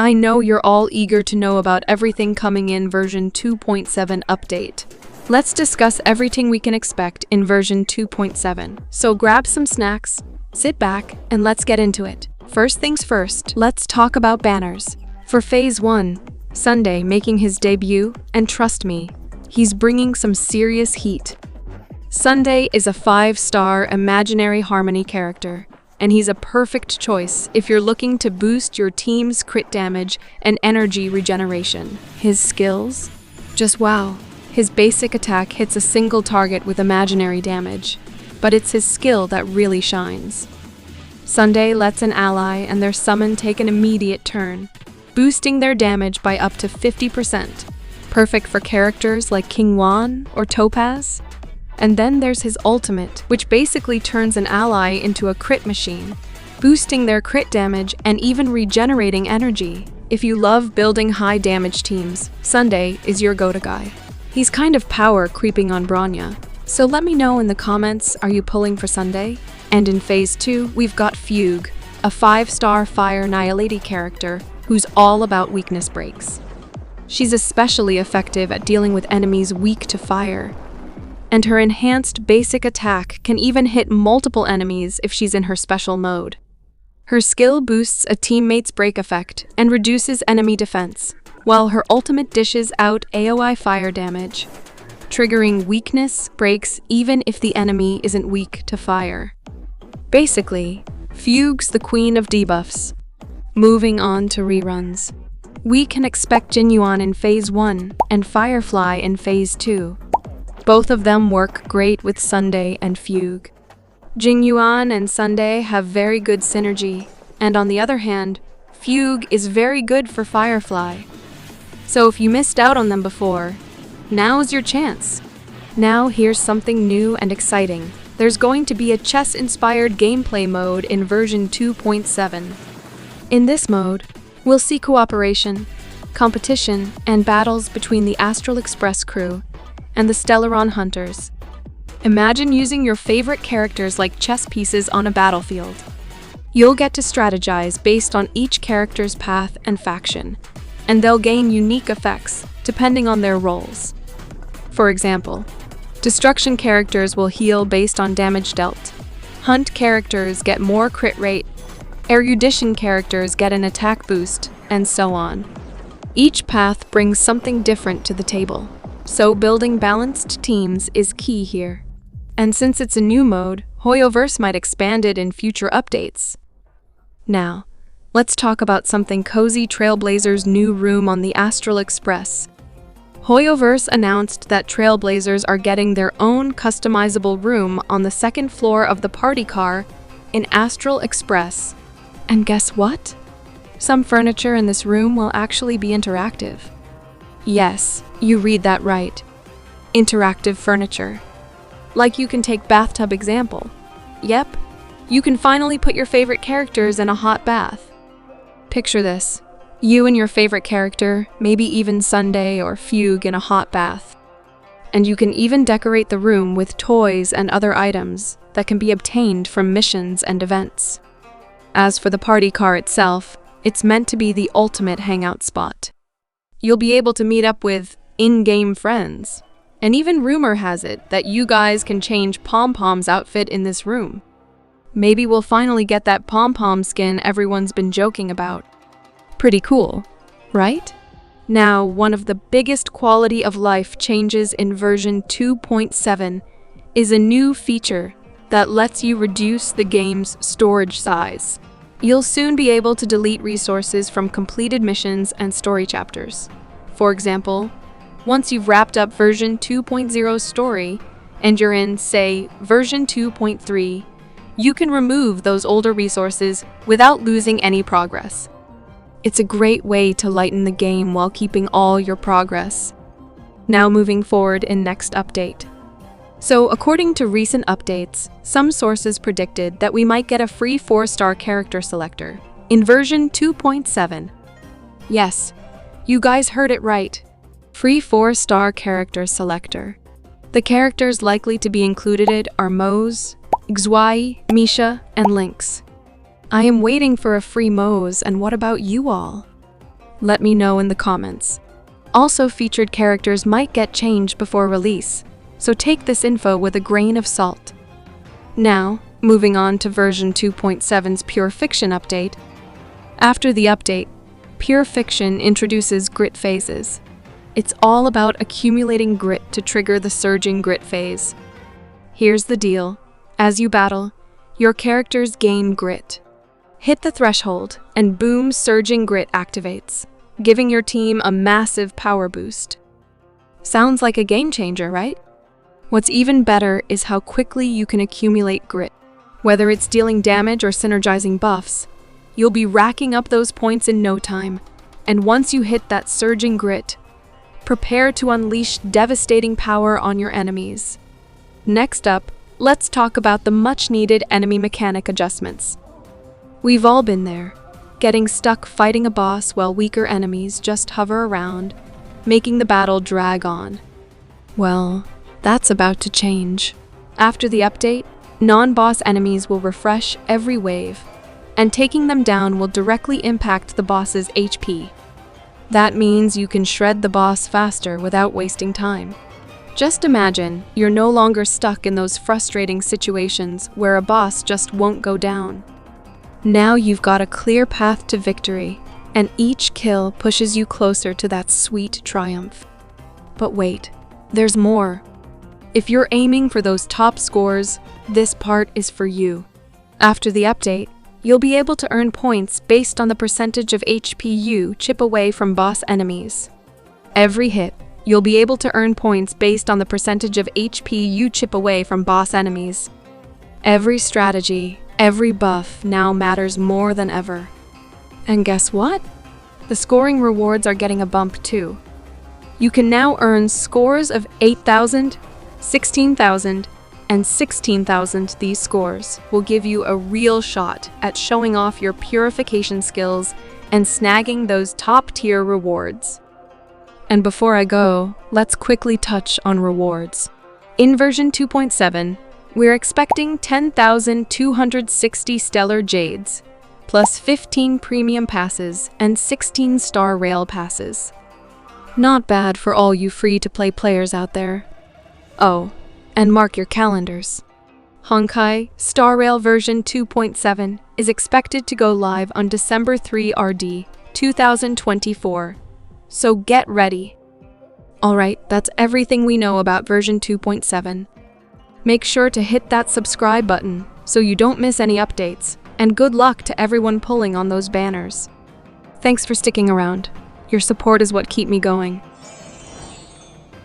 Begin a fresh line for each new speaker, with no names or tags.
I know you're all eager to know about everything coming in version 2.7 update. Let's discuss everything we can expect in version 2.7. So grab some snacks, sit back, and let's get into it. First things first, let's talk about banners. For Phase 1, Sunday making his debut, and trust me, he's bringing some serious heat. Sunday is a 5-star imaginary harmony character, and he's a perfect choice if you're looking to boost your team's crit damage and energy regeneration. His skills? Just wow. His basic attack hits a single target with imaginary damage, but it's his skill that really shines. Sunday lets an ally and their summon take an immediate turn, boosting their damage by up to 50%. Perfect for characters like King Yuan or Topaz. And then there's his ultimate, which basically turns an ally into a crit machine, boosting their crit damage and even regenerating energy. If you love building high damage teams, Sunday is your go-to guy. He's kind of power creeping on Bronya, so let me know in the comments, are you pulling for Sunday? And in Phase 2, we've got Fugue, a 5-star fire annihilating character who's all about weakness breaks. She's especially effective at dealing with enemies weak to fire, and her enhanced basic attack can even hit multiple enemies if she's in her special mode. Her skill boosts a teammate's break effect and reduces enemy defense, while her ultimate dishes out AoE fire damage, triggering weakness breaks even if the enemy isn't weak to fire. Basically, Fugue's the queen of debuffs. Moving on to reruns. We can expect King Yuan in Phase 1 and Firefly in Phase 2. Both of them work great with Sunday and Fugue. King Yuan and Sunday have very good synergy, and on the other hand, Fugue is very good for Firefly. So if you missed out on them before, now's your chance. Now here's something new and exciting. There's going to be a chess-inspired gameplay mode in version 2.7. In this mode, we'll see cooperation, competition, and battles between the Astral Express crew and the Stellaron Hunters. Imagine using your favorite characters like chess pieces on a battlefield. You'll get to strategize based on each character's path and faction, and they'll gain unique effects depending on their roles. For example, destruction characters will heal based on damage dealt. Hunt characters get more crit rate. Erudition characters get an attack boost, and so on. Each path brings something different to the table, so building balanced teams is key here. And since it's a new mode, Hoyoverse might expand it in future updates. Now, let's talk about something cozy: Trailblazers' new room on the Astral Express. Hoyoverse announced that Trailblazers are getting their own customizable room on the second floor of the party car in Astral Express. And guess what? Some furniture in this room will actually be interactive. Yes, you read that right. Interactive furniture. Like you can take bathtub example. Yep, you can finally put your favorite characters in a hot bath. Picture this. You and your favorite character, maybe even Sunday or Fugue, in a hot bath. And you can even decorate the room with toys and other items that can be obtained from missions and events. As for the party car itself, it's meant to be the ultimate hangout spot. You'll be able to meet up with in-game friends. And even rumor has it that you guys can change Pom-Pom's outfit in this room. Maybe we'll finally get that Pom-Pom skin everyone's been joking about. Pretty cool, right? Now, one of the biggest quality of life changes in version 2.7 is a new feature that lets you reduce the game's storage size. You'll soon be able to delete resources from completed missions and story chapters. For example, once you've wrapped up version 2.0's story and you're in, say, version 2.3, you can remove those older resources without losing any progress. It's a great way to lighten the game while keeping all your progress. Now moving forward in next update. So, according to recent updates, some sources predicted that we might get a free 4-star character selector in version 2.7. Yes, you guys heard it right. Free 4-star character selector. The characters likely to be included are Mose, Xwai, Misha, and Lynx. I am waiting for a free Mose, and what about you all? Let me know in the comments. Also, featured characters might get changed before release, so take this info with a grain of salt. Now, moving on to version 2.7's Pure Fiction update. After the update, Pure Fiction introduces grit phases. It's all about accumulating grit to trigger the surging grit phase. Here's the deal. As you battle, your characters gain grit. Hit the threshold, and boom, surging grit activates, giving your team a massive power boost. Sounds like a game changer, right? What's even better is how quickly you can accumulate grit. Whether it's dealing damage or synergizing buffs, you'll be racking up those points in no time. And once you hit that surging grit, prepare to unleash devastating power on your enemies. Next up, let's talk about the much-needed enemy mechanic adjustments. We've all been there, getting stuck fighting a boss while weaker enemies just hover around, making the battle drag on. Well, that's about to change. After the update, non-boss enemies will refresh every wave, and taking them down will directly impact the boss's HP. That means you can shred the boss faster without wasting time. Just imagine you're no longer stuck in those frustrating situations where a boss just won't go down. Now you've got a clear path to victory, and each kill pushes you closer to that sweet triumph. But wait, there's more. If you're aiming for those top scores, this part is for you. After the update, you'll be able to earn points based on the percentage of HP you chip away from boss enemies. Every hit, you'll be able to earn points based on the percentage of HP you chip away from boss enemies. Every strategy, every buff now matters more than ever. And guess what? The scoring rewards are getting a bump too. You can now earn scores of 8,000, 16,000, and 16,000. These scores will give you a real shot at showing off your purification skills and snagging those top-tier rewards. And before I go, let's quickly touch on rewards. In version 2.7, we're expecting 10,260 Stellar Jades, plus 15 Premium Passes and 16 Star Rail Passes. Not bad for all you free-to-play players out there. Oh, and mark your calendars. Honkai Star Rail version 2.7 is expected to go live on December 3 RD 2024, so get ready. Alright, that's everything we know about version 2.7. Make sure to hit that subscribe button so you don't miss any updates, and good luck to everyone pulling on those banners. Thanks for sticking around. Your support is what keeps me going.